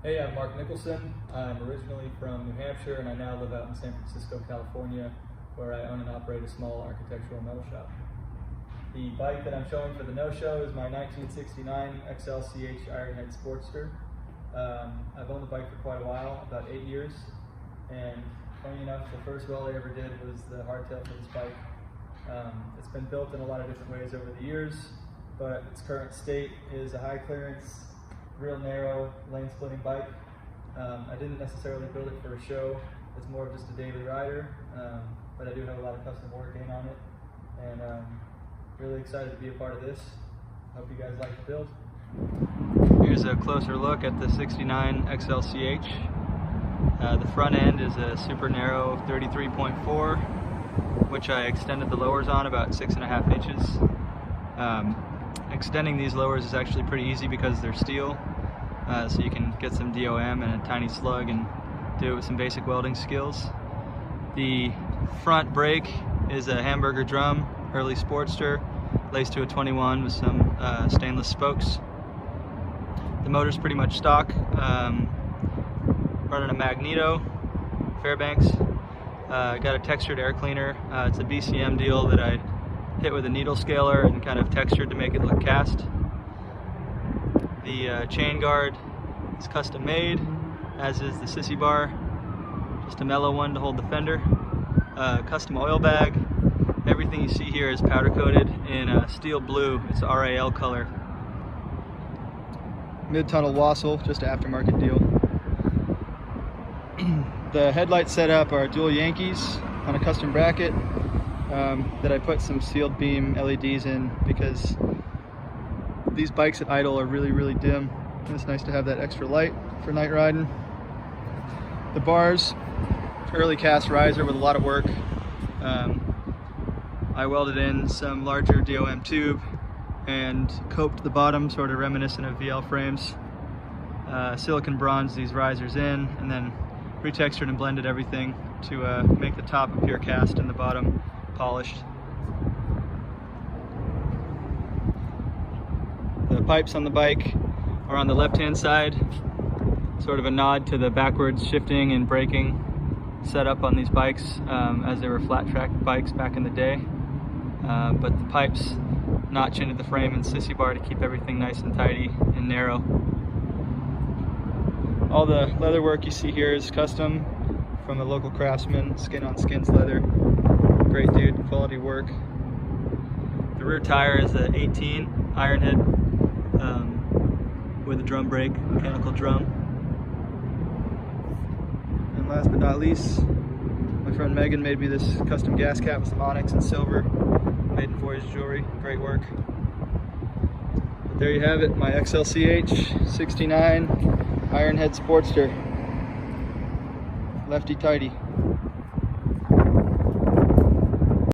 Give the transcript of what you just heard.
Hey, I'm Mark Nicholson. I'm originally from New Hampshire and I now live out in San Francisco, California, where I own and operate a small architectural metal shop. The bike that I'm showing for the no-show is my 1969 XLCH Ironhead Sportster. I've owned the bike for quite a while, about 8 years, and funny enough, the first weld I ever did was the hardtail for this bike. It's been built in a lot of different ways over the years, but its current state is a high clearance, real narrow, lane splitting bike. I didn't necessarily build it for a show, it's more of just a daily rider, but I do have a lot of custom work in on it, and really excited to be a part of this. Hope you guys like the build. Here's a closer look at the 69 XLCH. The front end is a super narrow 33.4, which I extended the lowers on about 6.5 inches. Extending these lowers is actually pretty easy because they're steel, so you can get some DOM and a tiny slug and do it with some basic welding skills. The front brake is a hamburger drum, early Sportster, laced to a 21 with some stainless spokes. The motor's pretty much stock, running a Magneto, Fairbanks. Got a textured air cleaner. It's a BCM deal that I hit with a needle scaler and kind of textured to make it look cast. The chain guard is custom made, as is the sissy bar, just a mellow one to hold the fender. Custom oil bag. Everything you see here is powder coated in steel blue. It's RAL color. Mid-tunnel wassail, just an aftermarket deal. The headlight setup are dual Yankees on a custom bracket that I put some sealed beam LEDs in because these bikes at idle are really dim, and it's nice to have that extra light for night riding. The bars, early cast riser with a lot of work. I welded in some larger DOM tube and coped the bottom, sort of reminiscent of VL frames. Silicon bronzed these risers in and then retextured and blended everything to make the top appear cast and the bottom polished. The pipes on the bike are on the left-hand side, sort of a nod to the backwards shifting and braking setup on these bikes as they were flat-track bikes back in the day. But the pipes notch into the frame and sissy bar to keep everything nice and tidy and narrow. All the leather work you see here is custom from a local craftsman, Skin on Skins Leather. Great dude, quality work. The rear tire is an 18 Ironhead with a drum brake, mechanical drum. And last but not least, my friend Megan made me this custom gas cap with some onyx and silver, made in Voyage jewelry. Great work. But there you have it, my XLCH 69 Ironhead Sportster. Lefty tighty.